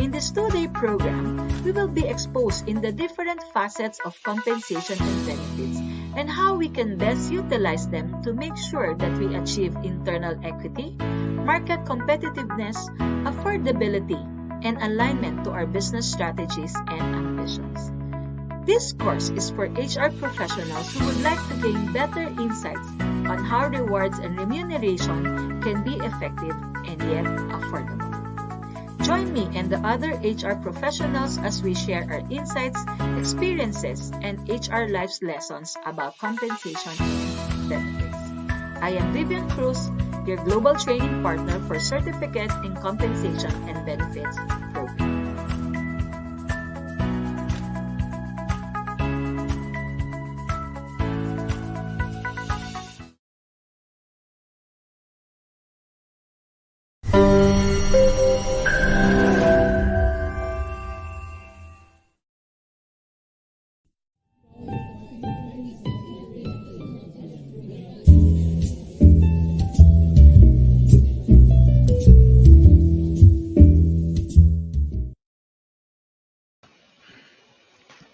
In this 2-day program, we will be exposed in the different facets of compensation and benefits and how we can best utilize them to make sure that we achieve internal equity, market competitiveness, affordability, and alignment to our business strategies and ambitions. This course is for HR professionals who would like to gain better insights on how rewards and remuneration can be effective and yet affordable. Join me and the other HR professionals as we share our insights, experiences, and HR life's lessons about compensation and benefits. I am Vivian Cruz, your global training partner for Certificate in Compensation and Benefits program.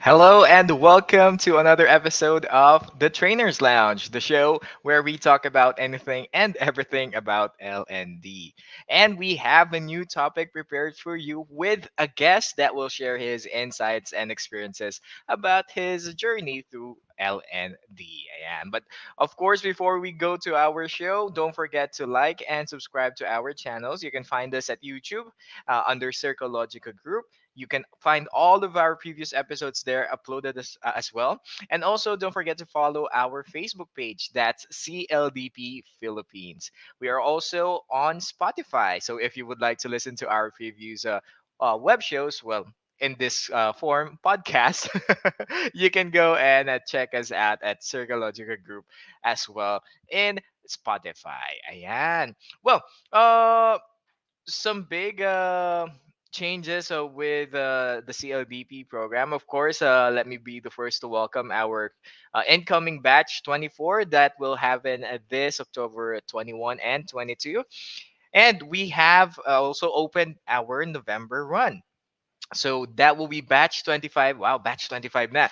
Hello and welcome to another episode of The Trainer's Lounge, the show where we talk about anything and everything about L&D. And we have a new topic prepared for you with a guest that will share his insights and experiences about his journey through L&D. But of course, before we go to our show, don't forget to like and subscribe to our channels. You can find us at YouTube under Circle Logica Group. You can find all of our previous episodes there uploaded as well. And also, don't forget to follow our Facebook page. That's CLDP Philippines. We are also on Spotify. So if you would like to listen to our previous web shows, well, in this form podcast, you can go and check us out at Circle Logica Group as well in Spotify. Ayan. Well, some big changes with the CLDP program. Of course, let me be the first to welcome our incoming batch 24 that will happen this October 21 and 22. And we have also opened our November run. So that will be batch 25. Wow, batch 25 na.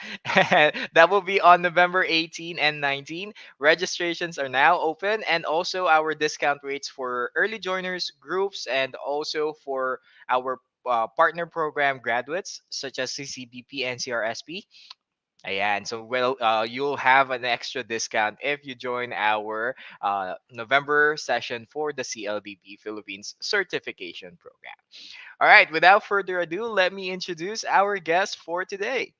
That will be on November 18 and 19. Registrations are now open, and also our discount rates for early joiners, groups, and also for our partner program graduates such as CCBP and CRSP. Ayan. So, well, you'll have an extra discount if you join our November session for the CLDP Philippines certification program. All right, without further ado, let me introduce our guest for today.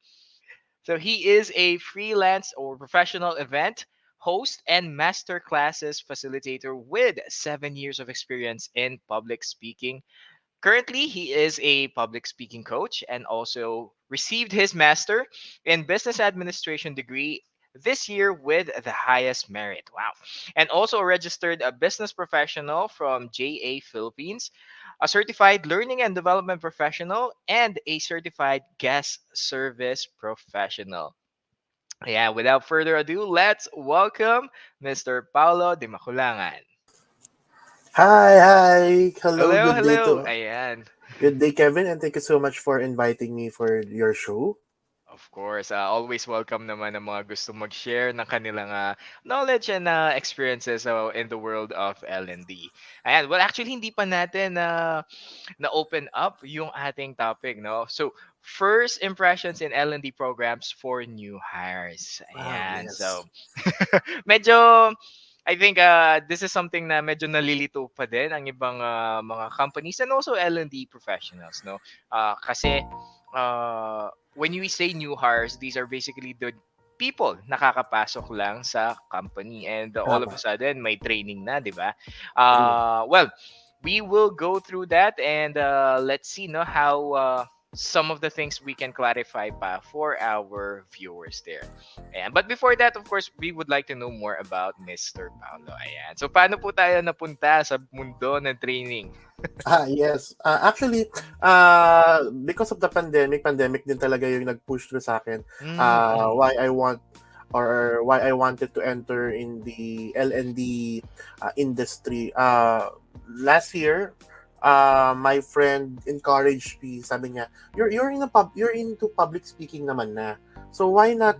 So, he is a freelance or professional event host and master classes facilitator with 7 years of experience in public speaking. Currently, he is a public speaking coach and also received his master in business administration degree this year with the highest merit. Wow. And also a registered a business professional from JA Philippines, a certified learning and development professional, and a certified guest service professional. Yeah, without further ado, let's welcome Mr. Paolo Dimaculangan. Hi. Hello, Hello, good day hello. to Ayan. good day, Kevin, and thank you so much for inviting me for your show. Of course, always welcome naman ang mga gusto mag-share ng kanilang knowledge and experiences in the world of L&D. Ayan, well actually hindi pa natin na-open up yung ating topic, no? So, first impressions in L&D programs for new hires. Wow, Ayan, yes. so medyo I think this is something na medyo nalilito pa din ang ibang mga companies and also L&D professionals, no? Kasi when we say new hires, these are basically the people nakakapasok lang sa company and all of a Tama. sudden may training na, di ba? True. Well, we will go through that and let's see no how some of the things we can clarify pa for our viewers there. Ayan. But before that, of course, we would like to know more about Mr. Paolo. Ayan. So, paano po tayo napunta sa mundo ng training? Yes. Actually, because of the pandemic din talaga yung nag-push through sa akin. Mm. Why I wanted to enter in the L&D industry. Last year, my friend encouraged me, sabi niya, you're into public speaking naman na. So why not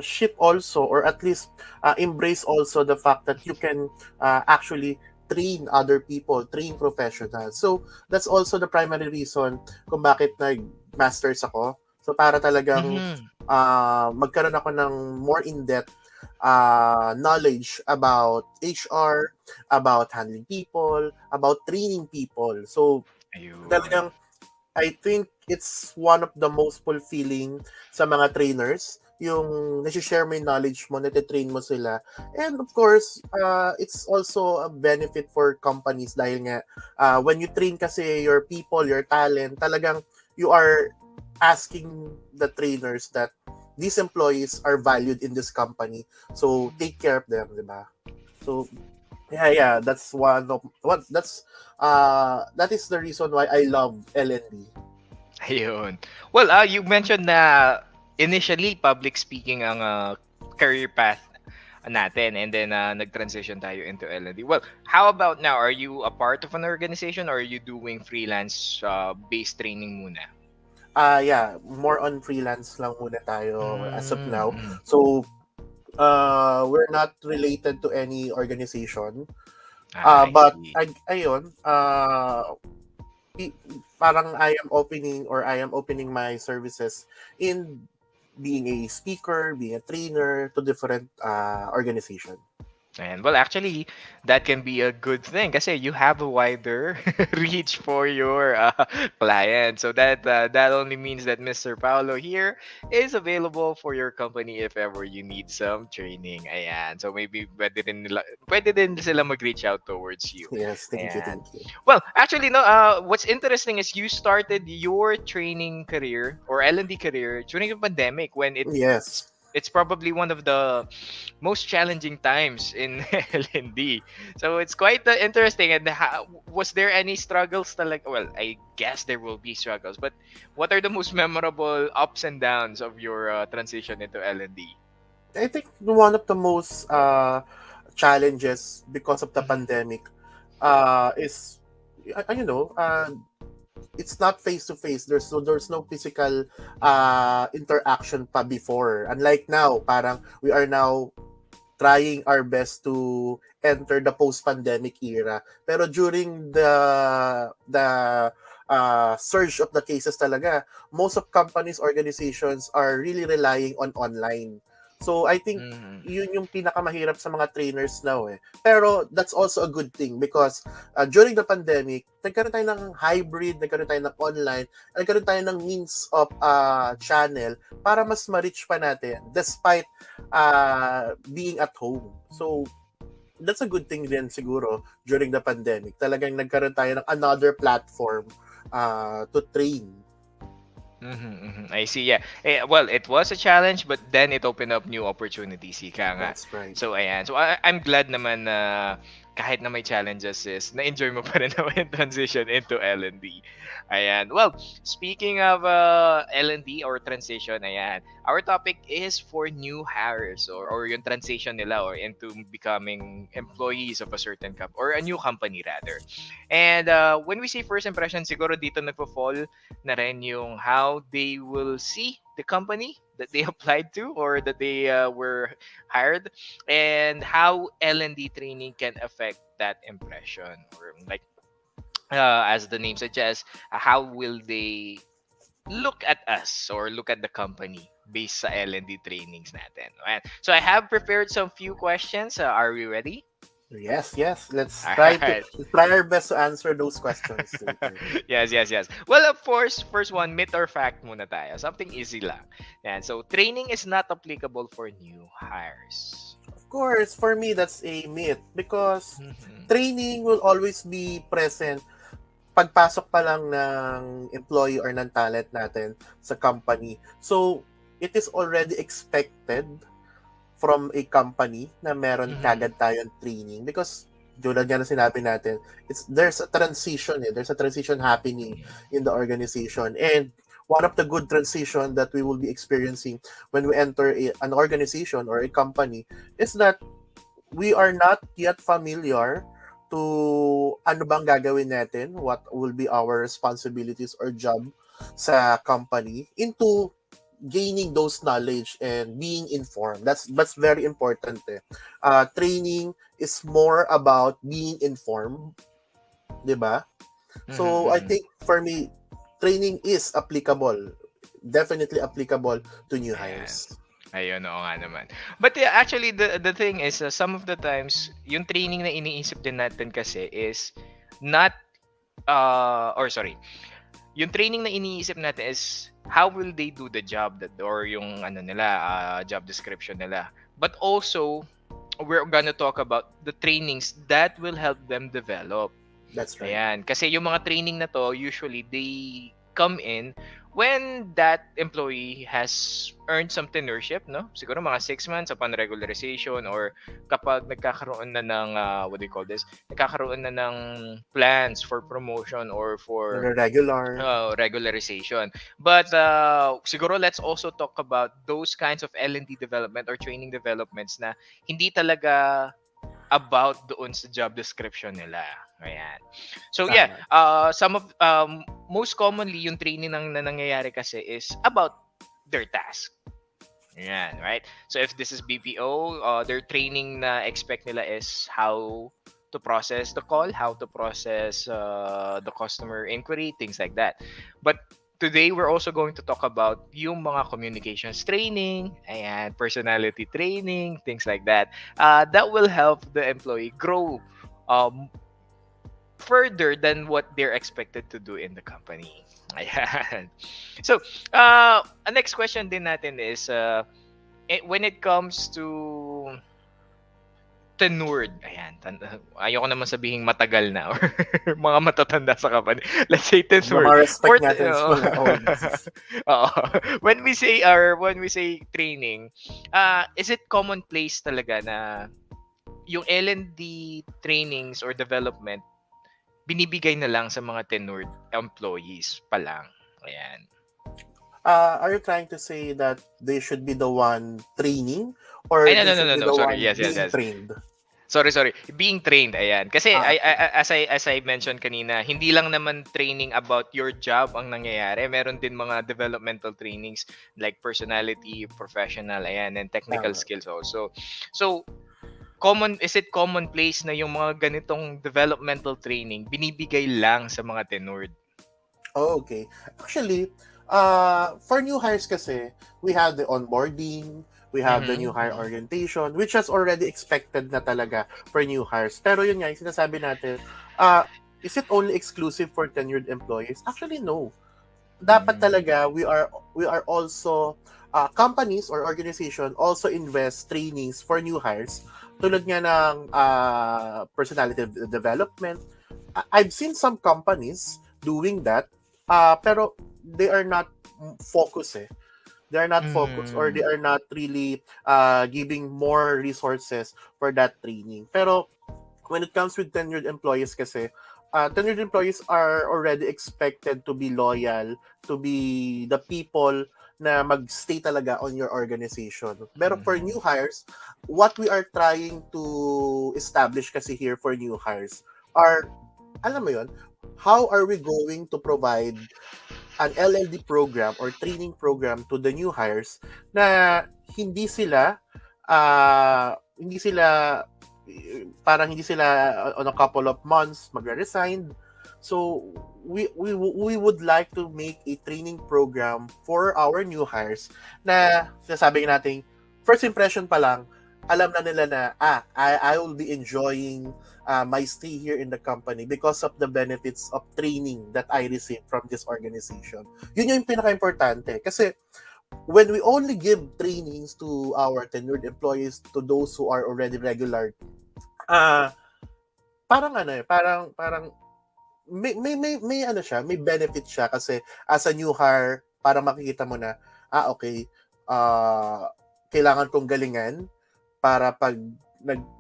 shift also, or at least embrace also the fact that you can actually train other people, train professionals. So that's also the primary reason kung bakit nag-masters ako. So para talagang Mhm. magkaroon ako ng more in-depth knowledge about HR, about handling people, about training people. So Ayun. talagang I think it's one of the most fulfilling sa mga trainers, yung nasi-share mo yung knowledge mo, natitrain mo sila. And of course, it's also a benefit for companies dahil nga, when you train kasi your people, your talent, talagang you are asking the trainers that these employees are valued in this company. So take care of them, di ba? So yeah, that's one of what that is the reason why I love LND. Ayun. Well, you mentioned na initially public speaking ang career path natin, and then nag-transition tayo into L&D. Well, how about now? Are you a part of an organization, or are you doing freelance based training muna? Yeah, more on freelance lang muna tayo as of now. Mm-hmm. So we're not related to any organization. I But see. ayun, parang I am opening my services in being a speaker, being a trainer to different organization. And well, actually, that can be a good thing kasi you have a wider reach for your client. So that only means that Mr. Paolo here is available for your company if ever you need some training. Ayan. So maybe pwede din sila mag-reach out towards you. Yes, Ayan. thank you. Well, actually, no. What's interesting is you started your training career or L&D career during the pandemic when Yes. it's probably one of the most challenging times in L&D. So it's quite interesting. And was there any struggles? Well, I guess there will be struggles. But what are the most memorable ups and downs of your transition into L&D? I think one of the most challenges because of the Mhm. pandemic is you know, it's not face to face. There's no physical interaction pa before. Unlike now, parang we are now trying our best to enter the post-pandemic era. Pero during the surge of the cases talaga, most of companies, organizations are really relying on online. So I think Mhm. yun yung pinakamahirap sa mga trainers now eh. Pero that's also a good thing because during the pandemic, nagkaroon tayo ng hybrid, nagkaroon tayo ng online, nagkaroon tayo ng means of channel para mas ma-reach pa natin despite being at home. So, that's a good thing din siguro during the pandemic. Talagang nagkaroon tayo ng another platform to train. I see. Yeah. Well, it was a challenge, but then it opened up new opportunities. Ika nga. That's right. So, ayan. So, I'm glad naman na kahit na may challenges is na-enjoy mo pa rin naman yung transition into L&D. Ayan. Well, speaking of L&D or transition, ayan. Our topic is for new hires or yung transition nila or into becoming employees of a certain company or a new company rather. And when we say first impression, siguro dito nagpo-fall na rin yung how they will see the company that they applied to or that they were hired, and how L&D training can affect that impression, or like as the name suggests, how will they look at us or look at the company based sa L&D trainings natin. Ayan. So I have prepared some few questions. Are we ready? Yes. Let's All try right. our best to answer those questions later. Yes. Well, of course, first one, myth or fact muna tayo. Something easy lang. Yan. So, training is not applicable for new hires. Of course, for me that's a myth because Mhm. training will always be present pagpasok pa lang ng employee or ng talent natin sa company. So, it is already expected from a company na meron Mhm. kagad tayong training because tulad nga na sinabi natin, there's a transition there's a transition happening in the organization, and one of the good transition that we will be experiencing when we enter an organization or a company is that we are not yet familiar to to ano bang gagawin natin, what will be our responsibilities or job sa company, into gaining those knowledge and being informed. That's very important. Training is more about being informed, 'di ba? So I Mhm. think for me, training is applicable, definitely applicable to new Ayan. hires. Ayun, oo nga naman. But yeah, actually, the thing is, some of the times, yung training na iniisip din natin kasi is not, or sorry, yung training na iniisip natin is how will they do the job that, or yung ano nila, job description nila. But also, we're gonna talk about the trainings that will help them develop. That's right. Ayan. Kasi yung mga training na to, usually, they come in when that employee has earned some tenureship, no? Siguro mga 6 months upon regularization, or kapag nagkakaroon na ng, what do you call this? Nagkakaroon na ng plans for promotion or for Regular. regularization. But siguro let's also talk about those kinds of L&D development or training developments na hindi talaga about doon sa job description nila. Ayan. So yeah, Tama. some of most commonly yung training na nangyayari kasi is about their task. Ayan, right? So if this is BPO, their training na expect nila is how to process the call, how to process the customer inquiry, things like that. But today we're also going to talk about yung mga communications training, ayan, personality training, things like that. That will help the employee grow um, further than what they're expected to do in the company. Ayan. So, a next question din natin is, when it comes to tenured, ayan, ayoko naman sabihin matagal na or mga matatanda sa company. Let's say tenured. Mga respect For, natin sa mga old. Oo. When we say training, is it commonplace talaga na yung L&D trainings or development binibigay na lang sa mga tenured employees pa lang? Ayan. Are you trying to say that they should be the one training, or Ay, no, they no, should no, be no. the Sorry. one Yes, yes, being yes. trained? Sorry. Being trained, ayan. Kasi Okay. as I mentioned kanina, hindi lang naman training about your job ang nangyayari. Meron din mga developmental trainings like personality, professional, ayan, and technical Tama. skills also. So, is it commonplace na yung mga ganitong developmental training binibigay lang sa mga tenured? Oh, okay. Actually, for new hires kasi, we have the onboarding, we have the new hire orientation, which has already expected na talaga for new hires. Pero yun nga, yung sinasabi natin, is it only exclusive for tenured employees? Actually, no. Dapat talaga, we are also, companies or organization also invest trainings for new hires, tulad nga ng personality development. I've seen some companies doing that, pero they are not focused. They are not focused, or they are not really giving more resources for that training. Pero when it comes with tenured employees kasi, tenured employees are already expected to be loyal, to be the people na magstay talaga on your organization. Pero for new hires, what we are trying to establish kasi here for new hires are, alam mo yon, how are we going to provide an LLD program or training program to the new hires na hindi sila parang hindi sila on a couple of months magre-resign. So we would like to make a training program for our new hires na sinasabi natin first impression pa lang, alam na nila na I will be enjoying my stay here in the company because of the benefits of training that I receive from this organization. Yun yung pinaka-importante. Kasi when we only give trainings to our tenured employees, to those who are already regular, parang may ano siya, may benefit siya kasi as a new hire, para makikita mo na, okay, kailangan kong galingan para pag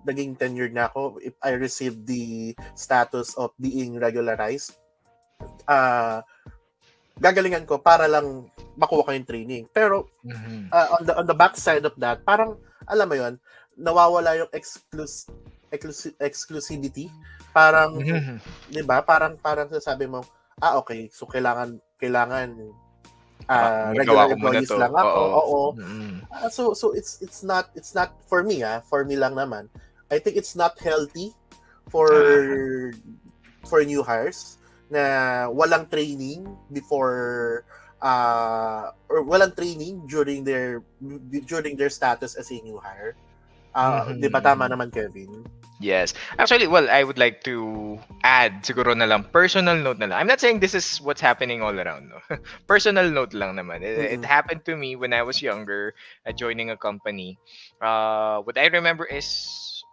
naging tenured na ako, if I receive the status of being regularized, gagalingan ko para lang makuha ko yung training. Pero on the back side of that, parang alam mo yon, nawawala yung exclusivity Parang, Mhm. 'di ba? Parang sasabi mo, okay, so kailangan Magawa regular ko muna employees 'to, lang ako. oo. Oo. Mm. So it's not for me, for me lang naman. I think it's not healthy for Ah, new hires na walang training before or walang training during their status as a new hire. mhm, 'Di ba tama mhm. naman, Kevin? Yes. Actually, well, I would like to add siguro na lang, personal note na lang. I'm not saying this is what's happening all around, no. Personal note lang naman. It Mm-mm. happened to me when I was younger, joining a company. What I remember is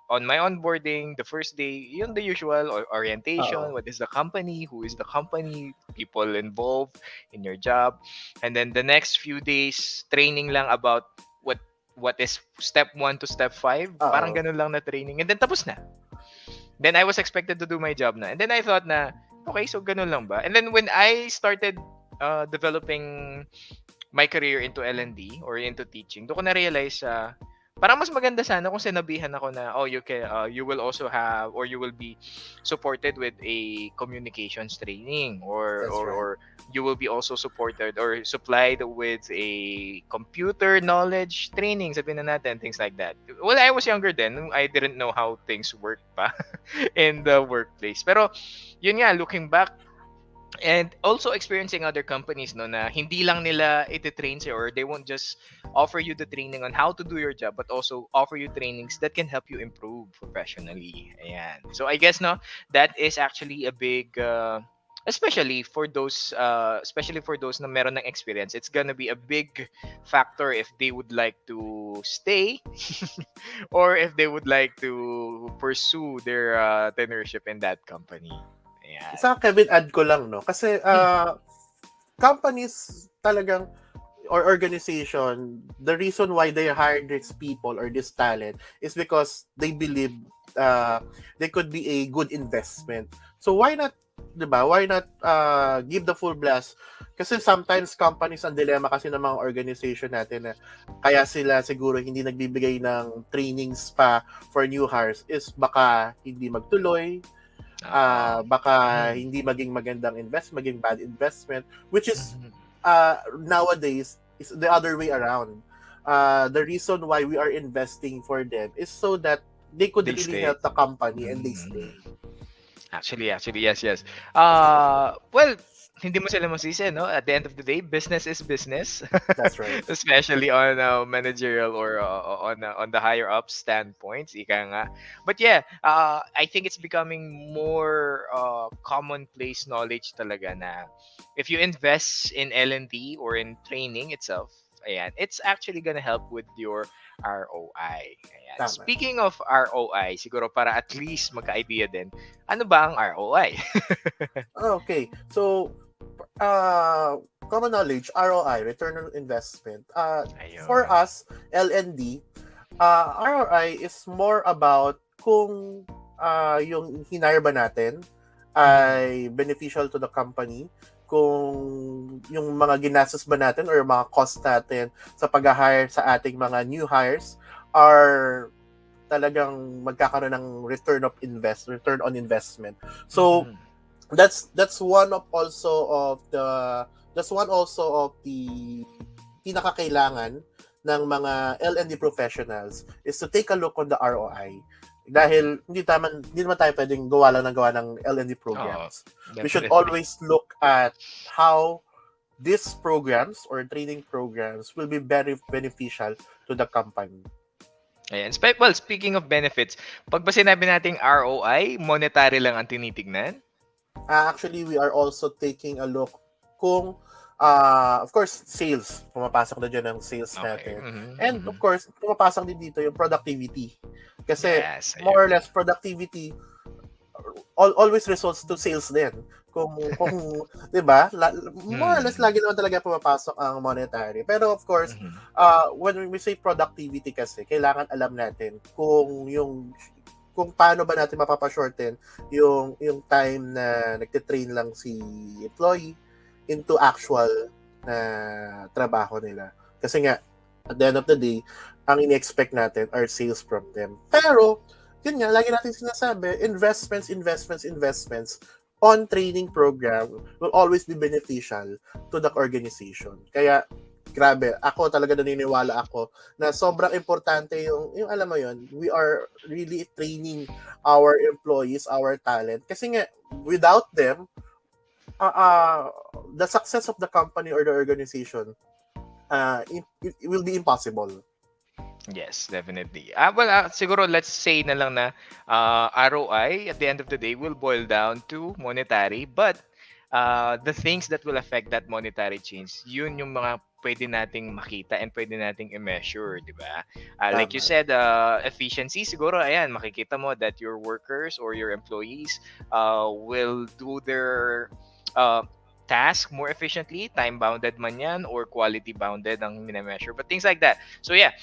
on my onboarding, the first day, yun the usual orientation, Oo. what is the company, who is the company, people involved in your job. And then the next few days, training lang about what is step 1 to step 5. Parang Oo. ganun lang na training. And then tapos na. Then I was expected to do my job na. And then I thought na, okay, so ganun lang ba? And then when I started developing my career into L&D or into teaching, doon ko na-realize parang mas maganda sana kung sinabihan ako na, oh, you will also have or you will be supported with a communications training or That's right. you will be also supported or supplied with a computer knowledge training, sabihin na natin, things like that. Well, I was younger then. I didn't know how things work pa in the workplace. Pero, yun nga, looking back, and also experiencing other companies no na hindi lang nila iti-train sa'yo or they won't just offer you the training on how to do your job but also offer you trainings that can help you improve professionally. Ayan. So I guess no that is actually a big especially for those na meron ng experience, it's gonna be a big factor if they would like to stay or if they would like to pursue their tenureship in that company. Ayan. Sa Kevin, add ko lang, no? Kasi Hmm. companies talagang or organization, the reason why they hire these people or this talent is because they believe they could be a good investment. So why not, 'di ba? Why not give the full blast? Kasi sometimes companies ang dilemma kasi ng mga organization natin na kaya sila siguro hindi nagbibigay ng trainings pa for new hires is baka hindi magtuloy, Oo. baka Mhm. hindi maging magandang maging bad investment, which is Mhm. nowadays is the other way around. The reason why we are investing for them is so that they could They really stay. help the company and they Mhm. stay. Actually, yes, yes. Well, hindi mo sila masisi, no? At the end of the day, business is business, That's right. especially on managerial or on the higher up standpoints, ika nga. But yeah, I think it's becoming more commonplace knowledge talaga na if you invest in L&D or in training itself, ayan, it's actually gonna help with your ROI. Ayan. Tama. Speaking of ROI, siguro para at least magka-idea din, ano ba ang ROI? Okay. So, common knowledge, ROI, return on investment. For Ayun. us, LND, ROI is more about kung yung hinire ba natin Mhm. ay beneficial to the company, kung yung mga ginastos ba natin or mga cost natin sa pag-hire sa ating mga new hires are talagang magkakaroon ng return on investment. So, Mhm. that's one of also of the pinakakailangan ng mga L&D professionals is to take a look on the ROI. Dahil hindi naman tayo pwedeng gawa ng L&D Oo, programs. We should definitely. always look at how these programs or training programs will be very beneficial to the company. Ayan. Well, speaking of benefits, pag ba sinabi nating ROI, monetary lang ang tinitignan? Actually, we are also taking a look kung of course, sales. Pumapasok na dyan ang sales Okay. natin. Mhm. And Mhm. of course, pumapasok din dito yung productivity. Kasi Yes, I more or agree. less productivity always results to sales din. Kung 'di ba? More or less Mhm. lagi naman talaga pumapasok ang monetary. Pero of course, Mhm. when we say productivity kasi, kailangan alam natin kung paano ba natin mapapashorten yung time na nagte-train lang si employee into actual na trabaho nila. Kasi nga, at the end of the day, ang ini-expect natin are sales from them. Pero, yun nga, lagi natin sinasabi, investments on training program will always be beneficial to the organization. Kaya, grabe, ako talaga naniniwala ako na sobrang importante yung alam mo yun, we are really training our employees, our talent. Kasi nga, without them, the success of the company or the organization, it will be impossible. Yes, definitely. Well, siguro let's say na lang na ROI at the end of the day will boil down to monetary, but the things that will affect that monetary change, yun yung mga pwede nating makita and pwede nating i-measure, di ba? Like you Tama. said, efficiency, siguro, ayan, makikita mo that your workers or your employees will do their uh, task more efficiently, time-bounded man yan, or quality-bounded ang minemeasure, but things like that. So yeah,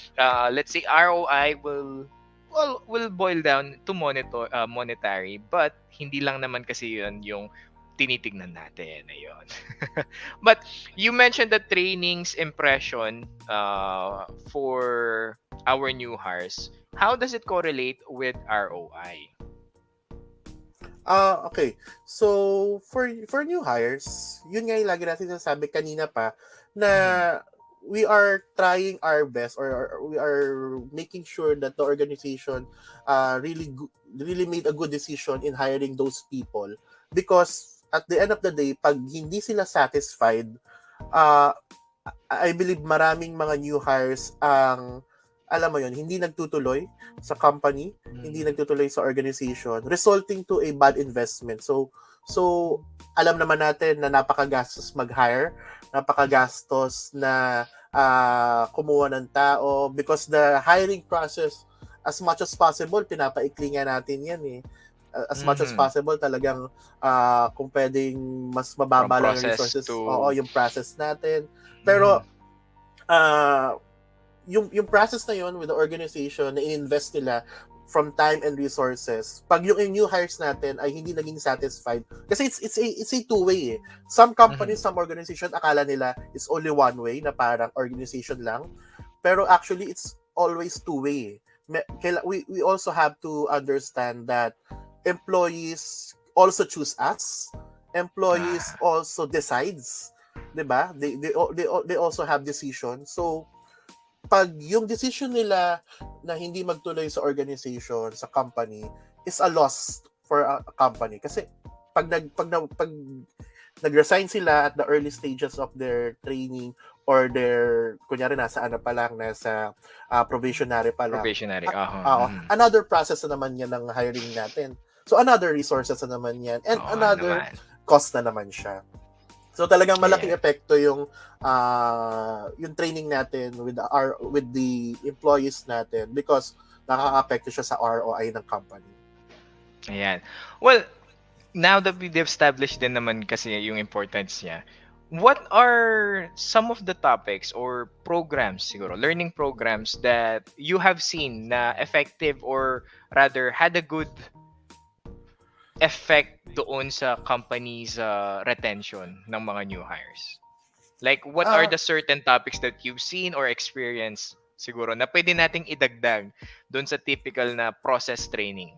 let's say ROI will boil down to monetary, but hindi lang naman kasi yun yung tinitignan natin. Ayun. But you mentioned the training's impression for our new hires. How does it correlate with ROI? Okay. So, for new hires, yun nga yung lagi natin sinasabi kanina pa, na Mhm. we are trying our best, or we are making sure that the organization really made a good decision in hiring those people, because at the end of the day, pag hindi sila satisfied, uh, I believe maraming mga new hires ang, alam mo yon, hindi nagtutuloy sa company, hindi Mhm. nagtutuloy sa organization, resulting to a bad investment. So alam naman natin na napakagastos mag-hire, napakagastos na kumuha ng tao, because the hiring process, as much as possible, pinapaikli nga natin yan eh. As much as Mhm. possible, talagang kung pwedeng mas From mababa lang yung process resources, oo, to yung process natin. Pero Mhm. uh, yung process na yun with the organization na i-invest nila from time and resources, pag yung new hires natin ay hindi naging satisfied, kasi it's a two-way eh. Some companies, Mhm. some organization, akala nila it's only one way, na parang organization lang, pero actually it's always two-way. We also have to understand that employees also choose us, employees Ah. also decides, 'di ba? They also have decision. So pag yung decision nila na hindi magtuloy sa organization, sa company, is a loss for a company. Kasi pag nag-resign sila at the early stages of their training, or their, kunyari nasa ano pa lang, nasa probationary pa lang, Probationary. Mhm. another process na naman yan ng hiring natin. So another resources na naman yan, and Oo nga another naman. cost na naman siya. So talagang malaking Ayan. epekto yung training natin with the employees natin, because nakaka-apekto siya sa ROI ng company. Ayan. Well, now that we've established din naman kasi yung importance niya, what are some of the topics or programs, siguro, learning programs that you have seen na effective or rather had a good effect doon sa company's retention ng mga new hires? Like, what are Uh, the certain topics that you've seen or experienced siguro na pwede nating idagdag doon sa typical na process training?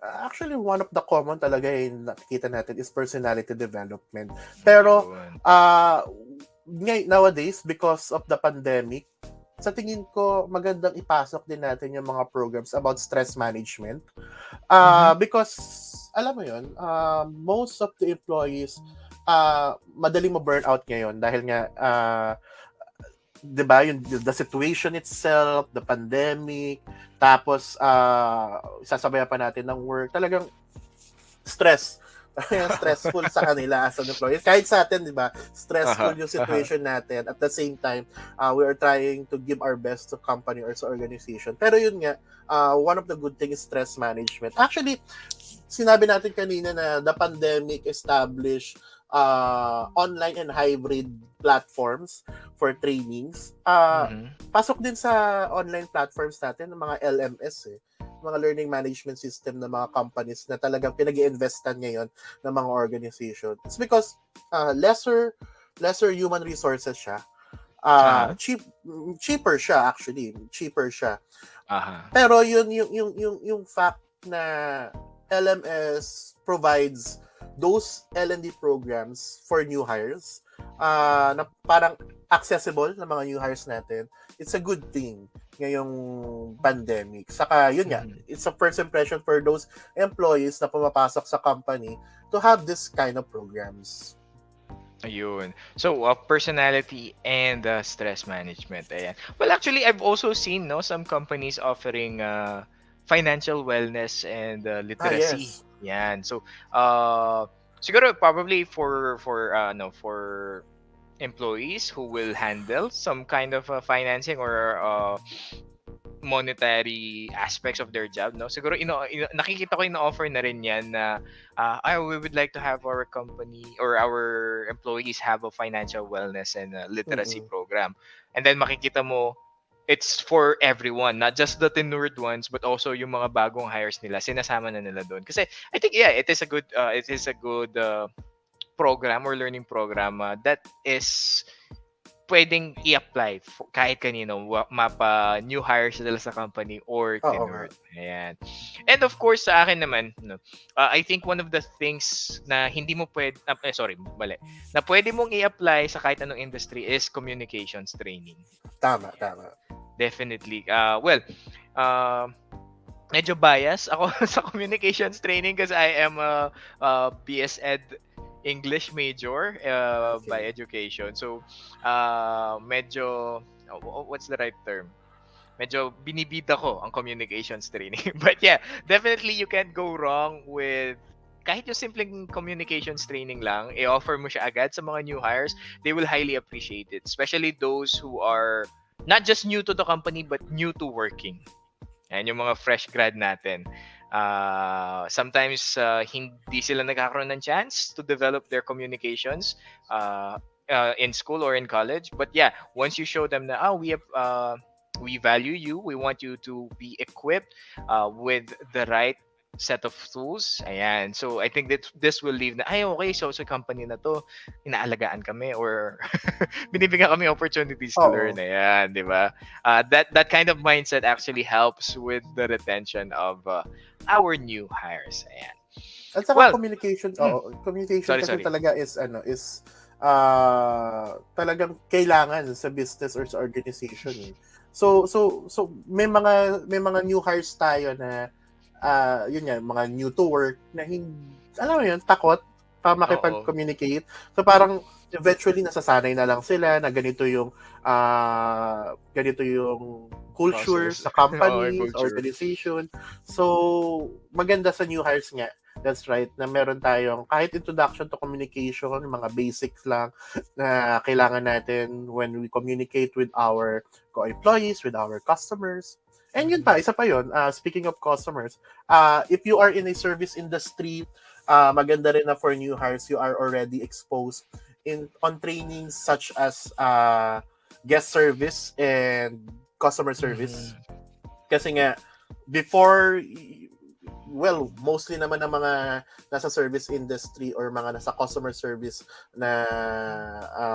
Actually, one of the common talaga nakikita natin is personality development. Pero Yun. nowadays, because of the pandemic, sa tingin ko magandang ipasok din natin yung mga programs about stress management. Mhm. Because alam mo yun, most of the employees madaling ma-burnout ngayon dahil nga 'di ba, yung the situation itself, the pandemic, tapos sasabayan pa natin ng work, talagang stress. Stressful sa kanila as an employee. Kahit sa atin, di ba, stressful Aha, yung aha. situation natin. At the same time, we are trying to give our best to company or sa organization. Pero yun nga, one of the good things is stress management. Actually, sinabi natin kanina na the pandemic established online and hybrid platforms for trainings. Mhm. Pasok din sa online platforms natin ng mga LMS eh, mga learning management system ng mga companies na talagang pinag-i-investan ngayon ng mga organization. It's because lesser human resources siya. Aha. Cheaper siya actually. Cheaper siya. Aha. Pero yung fact na LMS provides those L&D programs for new hires, na parang accessible na mga new hires natin, it's a good thing ngayong pandemic. Saka yun nga, it's a first impression for those employees na pumapasok sa company to have this kind of programs. Ayun. So, personality and stress management. Ayan. Well, actually, I've also seen some companies offering financial wellness and literacy. Yes. Yan. So, siguro probably for employees who will handle some kind of financing or monetary aspects of their job, no? Siguro nakikita ko ino-offer na rin 'yan na we would like to have our company or our employees have a financial wellness and literacy program. And then makikita mo it's for everyone, not just the tenured ones but also yung mga bagong hires nila, sinasama na nila doon. Kasi I think it is a good program or learning program that is pwedeng i-apply kahit kanino, mapa new hires sila sa company or tenured. Ayan. And of course, sa akin naman, I think one of the things na hindi mo na pwede mong i-apply sa kahit anong industry is communications training. Tama. Definitely. Medyo bias ako sa communications training kasi I am a BS Ed English major by education. So, medyo, what's the right term? Medyo binibida ko ang communications training. But yeah, definitely you can't go wrong with kahit yung simpleng communications training lang, i-offer mo siya agad sa mga new hires, they will highly appreciate it. Especially those who are not just new to the company but new to working. Yan yung mga fresh grad natin. Sometimes hindi sila nagkakaroon ng chance to develop their communications in school or in college, but yeah, once you show them that we value you, we want you to be equipped with the right set of tools. Ayan. So I think that this will leave na okay, so sa company na to inaalagaan kami or binibigyan kami opportunities to learn. Ayan, 'di ba? That kind of mindset actually helps with the retention of our new hires. Ayan. At saka communication kasi sorry. talaga is talagang kailangan sa business or sa organization. So may mga new hires tayo na yun nga, mga new to work na alam mo yun, takot pa makipag-communicate. So parang eventually nasasanay na lang sila na ganito yung culture sa company, sa organization. So maganda sa new hires nga. That's right, na meron tayong kahit introduction to communication, mga basics lang na kailangan natin when we communicate with our co-employees, with our customers. And yun pa, isa pa yun, speaking of customers, if you are in a service industry, maganda rin na for new hires, you are already exposed on trainings such as guest service and customer service. Kasi nga, before, mostly naman ng mga nasa service industry or mga nasa customer service na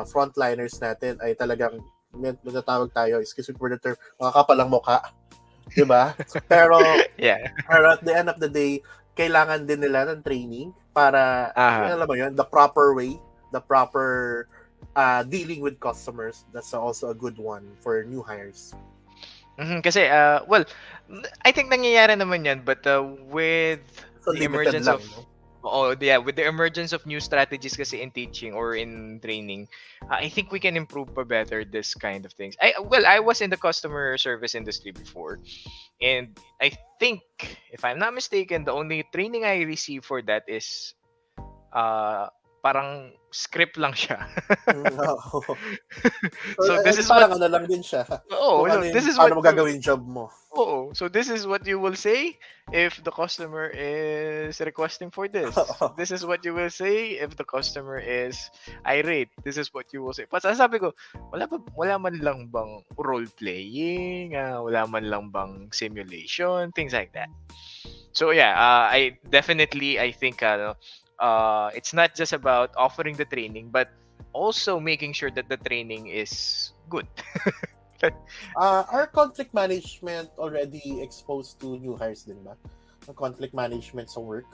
frontliners natin ay talagang natatawag tayo, excuse me for the term, mga kapalang mukha. Diba? Pero at the end of the day, kailangan din nila ng training para alam mo yun, the proper way, the proper dealing with customers. That's also a good one for new hires. Kasi I think nangyayari naman yan, but with the emergence of with the emergence of new strategies kasi in teaching or in training, I think we can improve pa better this kind of things. I was in the customer service industry before, and I think, if I'm not mistaken, the only training I received for that is parang script lang siya. So this is parang ano lang din siya. This is paano mo gagawin job mo. So this is what you will say if the customer is requesting for this. This is what you will say if the customer is irate. This is what you will say. Pas sabi ko, wala man lang bang role playing, wala man lang bang simulation, things like that. So yeah, I think it's not just about offering the training, but also making sure that the training is good. Are conflict management already exposed to new hires din ba? Ang conflict management sa work?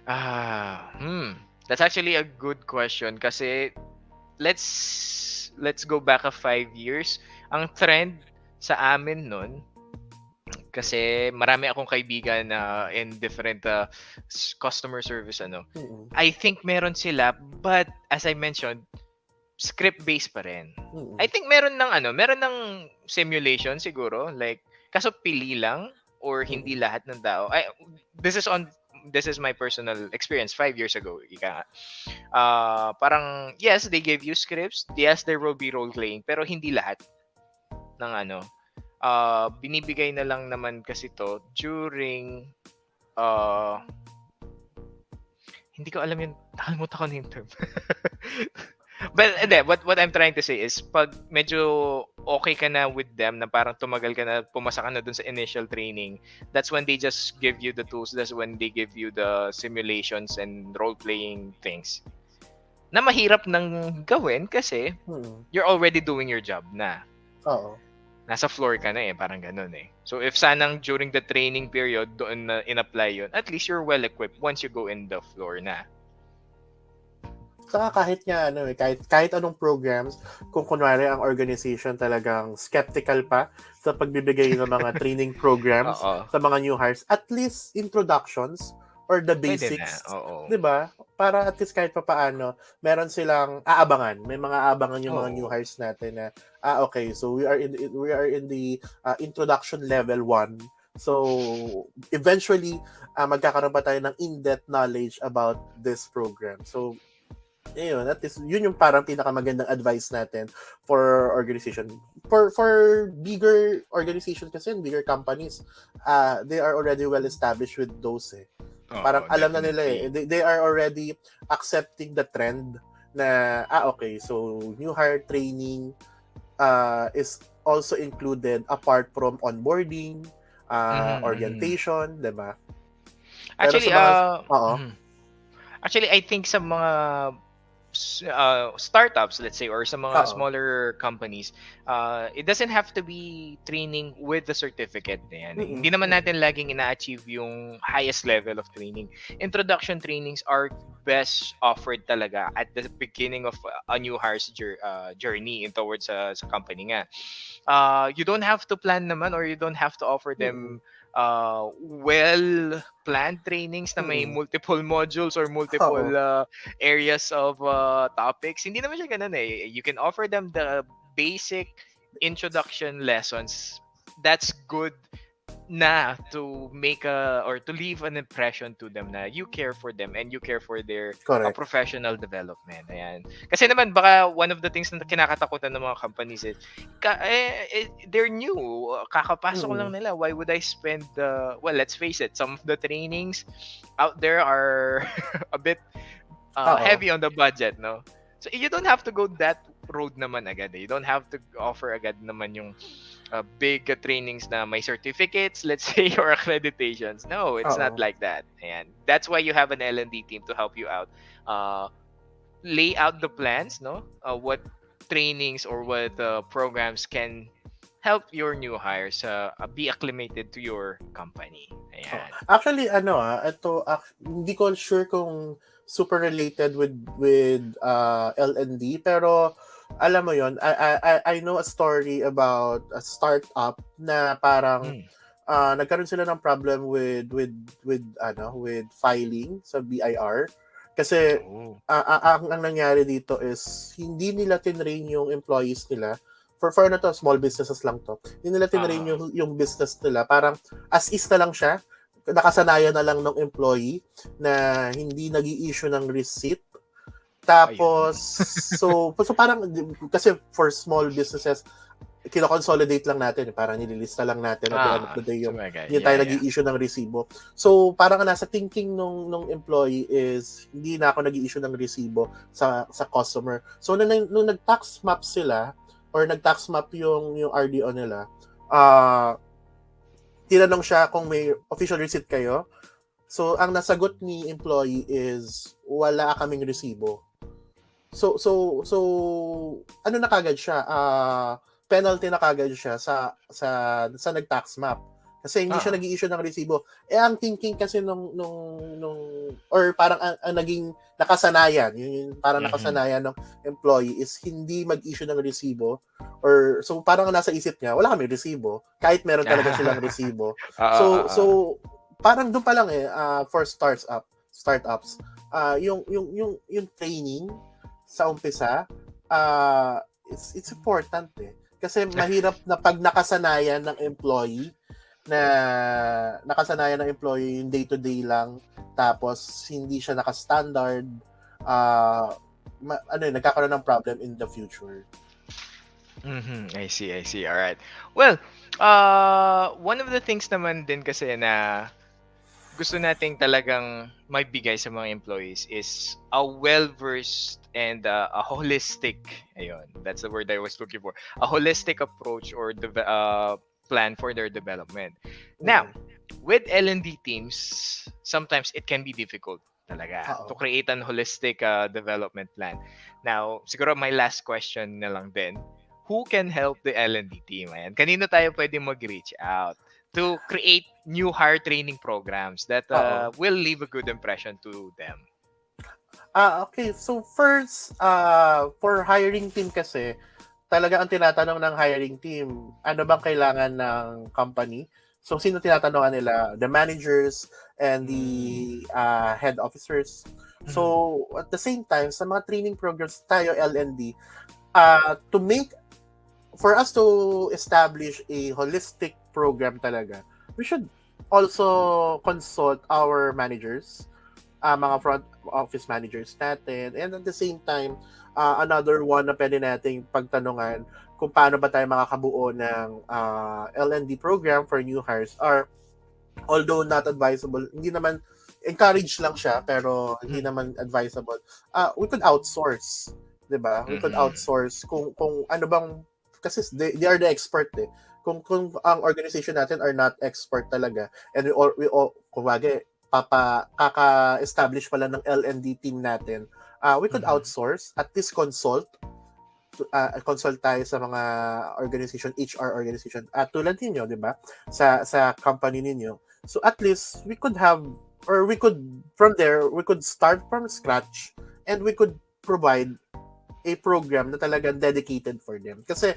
Ah, that's actually a good question kasi let's go back 5 years. Ang trend sa amin nun, kasi marami akong kaibigan na in different customer service Mm-mm. I think meron sila, but as I mentioned, script based pa rin. Mm-mm. I think meron ng simulation siguro, like kaso pili lang or hindi lahat ng tao. This is my personal experience 5 years ago. Ika nga. Parang yes, they gave you scripts. Yes, there will be role playing, pero hindi lahat ng binibigay na lang naman kasi to during uh, hindi ko alam yun. Nakalimutan ko na yung term. But what I'm trying to say is pag medyo okay ka na with them, na parang tumagal ka na, pumasa ka na dun sa initial training, that's when they just give you the tools. That's when they give you the simulations and role-playing things na mahirap nang gawin kasi you're already doing your job na. Oo. Nasa floor ka na parang ganun So if sanang during the training period doon na in-apply yun, at least you're well equipped once you go in the floor na. Saka kahit nga kahit anong programs, kung kunwari ang organization talagang skeptical pa sa pagbibigay ng mga training programs sa mga new hires, at least introductions or the basics, 'di ba? Para at least kahit papaano, meron silang aabangan. May mga aabangan yung mga new hires natin na okay, so we are in the introduction level 1. So eventually magkakaroon pa tayo ng in-depth knowledge about this program. So yun, at least yun yung parang pinakamagandang advice natin for organization. For bigger organizations kasi, bigger companies, they are already well established with those parang alam na nila they are already accepting the trend na okay, so new hire training is also included apart from onboarding, orientation, diba? Actually, actually, I think sa mga startups, let's say, or sa mga smaller companies, it doesn't have to be training with the certificate na yan. Hindi naman natin laging ina-achieve yung highest level of training. Introduction trainings are best offered talaga at the beginning of a new hire's journey towards sa company nga. You don't have to plan naman, or you don't have to offer them well planned trainings na may multiple modules or multiple areas of topics. Hindi naman siya ganun You can offer them the basic introduction lessons. That's good na to make or to leave an impression to them na you care for them and you care for their professional development. Ayan. Kasi naman baka one of the things na kinakatakutan ng mga companies is they're new. Kakapasok lang nila. Why would I spend well, let's face it, some of the trainings out there are a bit heavy on the budget, no? So you don't have to go that road naman agad. You don't have to offer agad naman yung big trainings na may certificates, let's say, or accreditations. No, it's not like that. And that's why you have an L&D team to help you out. Lay out the plans, no? What trainings or what programs can help your new hires be acclimated to your company. Ayan. Actually, ito, hindi ko sure kung super related with L&D, pero alam mo yon, I know a story about a startup na parang nagkaroon sila ng problem with filing sa BIR kasi ang nangyari dito is hindi nila tinrain yung employees nila for to, small businesses lang to. Hindi nila tinrain yung business nila, parang as is na lang siya, nakasanayan na lang ng employee na hindi nag-i-issue ng receipt. Tapos, so parang, kasi for small businesses, kino-consolidate lang natin. Parang nililista lang natin at the end of the day yung tayo nag-i-issue ng resibo. So, parang nasa thinking nung employee is, hindi na ako nag-i-issue ng resibo sa customer. So, nung nag-tax map sila, or nag-tax map yung RDO nila, tinanong siya kung may official receipt kayo. So, ang nasagot ni employee is, wala kaming resibo. So ano na kagad siya? penalty na kagad siya sa nag-tax map. Kasi hindi siya Ah. nag-i-issue ng resibo. Ang thinking kasi nung or parang ang naging nakasanayan, yung parang Mhm. nakasanayan ng employee is hindi mag-issue ng resibo, or so parang nasa isip niya, wala kami resibo kahit meron talaga silang resibo. Oo, So oo. parang doon pa lang for startups, yung training sa umpisa, it's important kasi mahirap na pag nakasanayan ng employee yung day-to-day lang, tapos hindi siya naka-standard, nagkakaroon ng problem in the future. I see. All right. Well, one of the things naman din kasi na gusto nating talagang maibigay sa mga employees is a well-versed and a holistic, ayun, that's the word I was looking for, a holistic approach or plan for their development. Now, with L&D teams, sometimes it can be difficult talaga to create an holistic development plan. Now, siguro my last question na lang din, who can help the L&D team? Ayan, kanino tayo pwedeng mag-reach out to create new hire training programs that will leave a good impression to them? Okay. So first, for hiring team kasi, talaga ang tinatanong ng hiring team, ano bang kailangan ng company? So sino tinatanungan nila? The managers and the head officers. So at the same time, sa mga training programs tayo L&D, for us to establish a holistic program talaga, we should also consult our managers, mga front office managers natin, and at the same time, another one na pwede nating pagtanungan kung paano ba tayo makakabuo ng L&D program for new hires, are although not advisable, hindi naman, encourage lang siya pero hindi naman advisable, we could outsource, 'di ba? We could outsource kung ano bang, kasi they are the expert kung ang organization natin are not expert talaga, and kumbaga kaka-establish pala ng L&D team natin, we could outsource, at least consult tayo sa mga organization, HR organization, tulad ninyo, di ba? Sa company ninyo. So at least we could have, or we could, from there, we could start from scratch, and we could provide a program na talagang dedicated for them. Kasi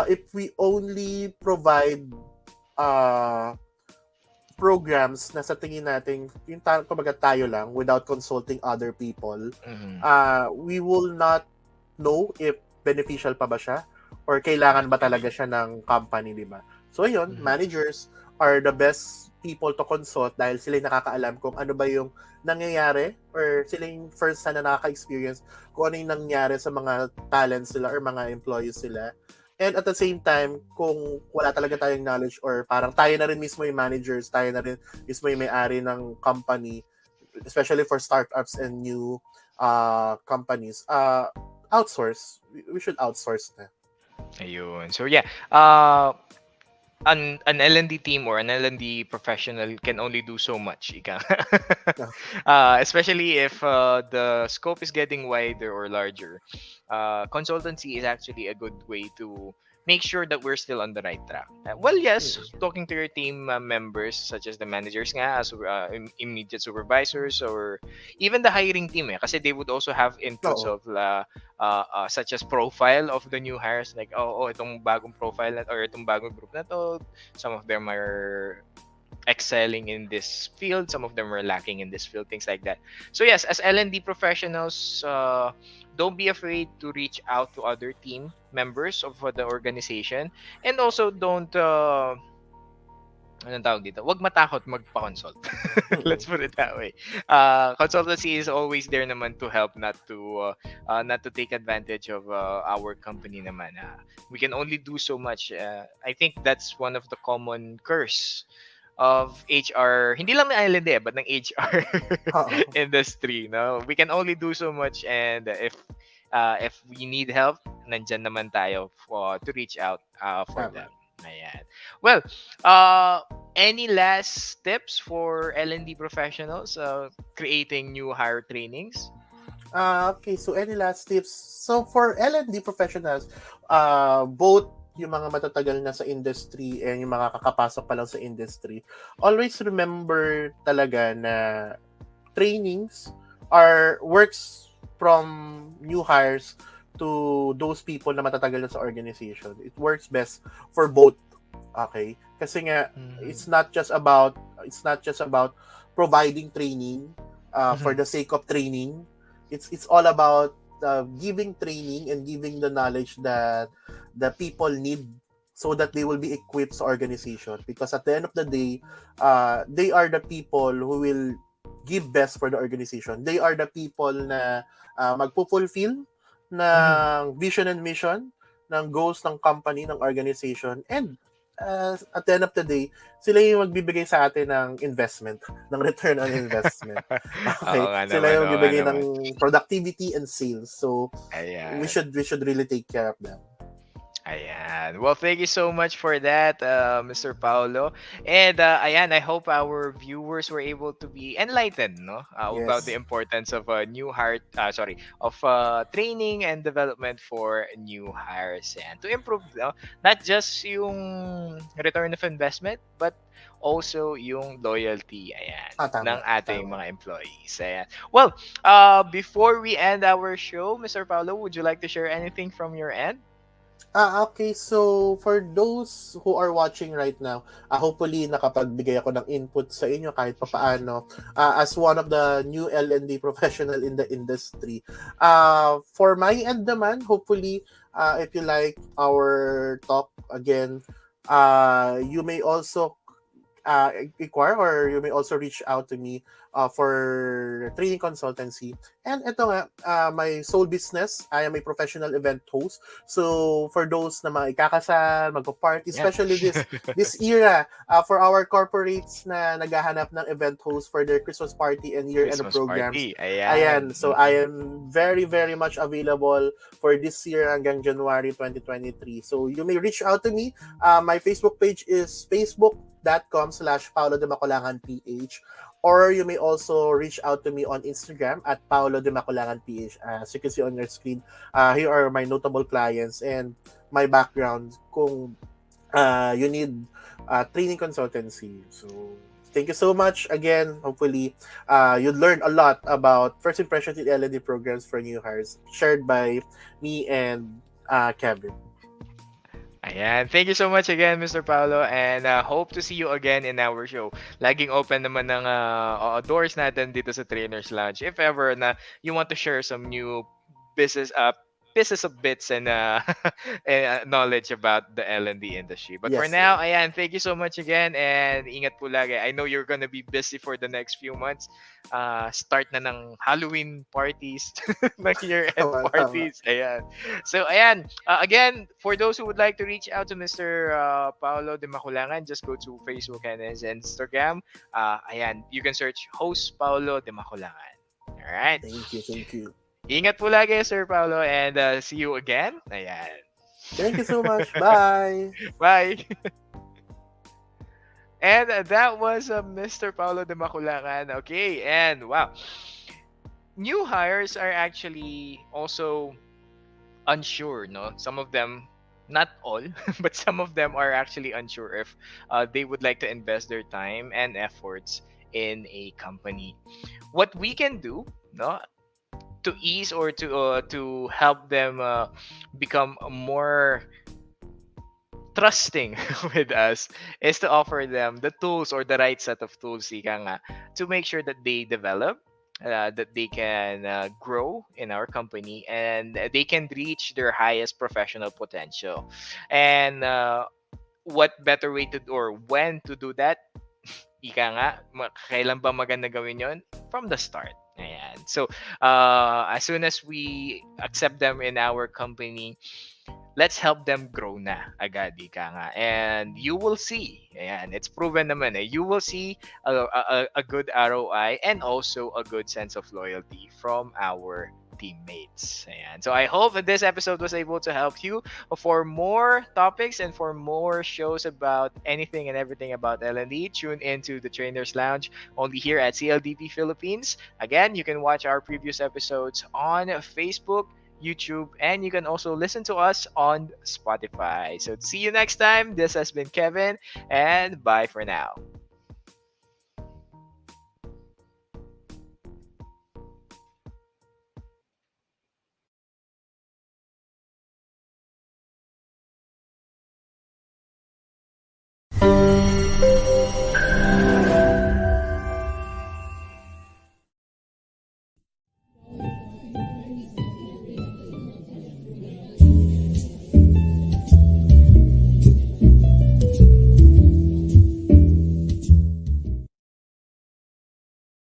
if we only provide programs na sa tingin natin yung kumbaga tayo lang without consulting other people, we will not know if beneficial pa ba siya or kailangan ba talaga siya ng company, di ba? So yun, managers are the best people to consult dahil sila yung nakakaalam kung ano ba yung nangyayari, or sila yung first na nakaka-experience kung ano yung nangyayari sa mga talents sila or mga employees sila. And at the same time, kung wala talaga tayong knowledge, or parang tayo na rin mismo yung managers, tayo na rin mismo yung may-ari ng company, especially for startups and new companies, outsource. We should outsource na. Ayun. So yeah, an L&D team or an L&D professional can only do so much, ika. Especially if the scope is getting wider or larger. Consultancy is actually a good way to make sure that we're still on the right track. Well, yes, talking to your team members, such as the managers nga, immediate supervisors, or even the hiring team, kasi they would also have inputs of such as profile of the new hires, like itong bagong profile or itong bagong group na to, some of them are excelling in this field, some of them are lacking in this field, things like that. So yes, as L&D professionals, don't be afraid to reach out to other team members of the organization, and also don't anong tawag dito? Wag matakot magpa-consult. Let's put it that way. Consultancy is always there naman to help, not to take advantage of our company naman. We can only do so much. I think that's one of the common curse of HR, hindi lang ng island but ng HR industry. No, we can only do so much, and if we need help, nandyan naman tayo to reach out for them. Ayan. Well, any last tips for L&D professionals creating new hire trainings? Okay, so any last tips? So for L&D professionals, both yung mga matatagal na sa industry and yung mga kakapasok pa lang sa industry, always remember talaga na trainings are works from new hires to those people na matatagal na sa organization. It works best for both. Okay? Kasi nga Mhm. it's not just about providing training for Mhm. the sake of training. It's all about giving training and giving the knowledge that the people need so that they will be equipped sa organization, because at the end of the day they are the people who will give best for the organization. They are the people na magpo-fulfill Mhm. ng vision and mission ng goals ng company, ng organization, and at the end of the day, sila yung magbibigay sa atin ng investment, ng return on investment. Oo Okay? nga Sila naman, yung oo nga magbibigay naman. ng productivity and sales. So, Ayan. we should really take care of them. Ayan. Well, thank you so much for that, Mr. Paolo. And ayan, I hope our viewers were able to be enlightened, no, about the Yes. importance of of training and development for new hires and to improve, no, not just yung return of investment, but also yung loyalty, ayan, ng Tama, ating tama. mga employees. Ayan. Well, before we end our show, Mr. Paolo, would you like to share anything from your end? Okay. So, for those who are watching right now, hopefully nakapagbigay ako ng input sa inyo kahit papaano as one of the new L&D professional in the industry. For my end naman, hopefully, if you like our talk again, you may also inquire, or you may also reach out to me for training consultancy. And ito nga, my sole business, I am a professional event host. So for those na mga ikakasal, magpa-party, Yeah. especially this era, for our corporates na naghahanap ng event host for their Christmas party and year-end Christmas programs. party. Ayan. Ayan, so I am very, very much available for this year hanggang January 2023. So you may reach out to me. My Facebook page is facebook.com/Paolo Dimaculangan PH, or you may also reach out to me on Instagram at Paolo Dimaculangan PH. As you can see on your screen, here are my notable clients and my background kung you need training consultancy. So thank you so much again. Hopefully, you learned a lot about first impressions in L&D programs for new hires, shared by me and Kevin. Ayan. Thank you so much again, Mr. Paolo, and hope to see you again in our show. Laging open naman ng doors natin dito sa Trainers Lounge. If ever na you want to share some new business pieces of bits and knowledge about the L&D industry. But for Yes, now, yes. ayan, thank you so much again and ingat po lagi. I know you're gonna be busy for the next few months. Start na ng Halloween parties, ng year-end Tama, tama. parties. Ayan. So, ayan. Again, for those who would like to reach out to Mr. Paolo Dimaculangan, just go to Facebook and his Instagram. Ayan, you can search host Paolo Dimaculangan. Alright. Thank you, thank you. Ingat po lagi, Sir Paolo, and see you again. Ayan. Thank you so much. Bye. Bye. And that was Mr. Paolo Dimaculangan. Okay, and wow. New hires are actually also unsure, no? Some of them, not all, but some of them are actually unsure if they would like to invest their time and efforts in a company. What we can do, no, to ease or to help them become more trusting with us is to offer them the tools or the right set of tools, ika nga, to make sure that they develop, that they can grow in our company, and they can reach their highest professional potential. And what better way to or when to do that? Ika nga, kailan ba maganda gawin yon? From the start. Ayan. So, as soon as we accept them in our company, let's help them grow na agad, ika nga. And you will see, ayan, it's proven naman you will see a good ROI and also a good sense of loyalty from our teammates. Ayan. So I hope that this episode was able to help you. For more topics and for more shows about anything and everything about L&D, tune into the Trainers Lounge only here at CLDP Philippines. Again, you can watch our previous episodes on Facebook, YouTube, and you can also listen to us on Spotify. So see you next time. This has been Kevin, and bye for now.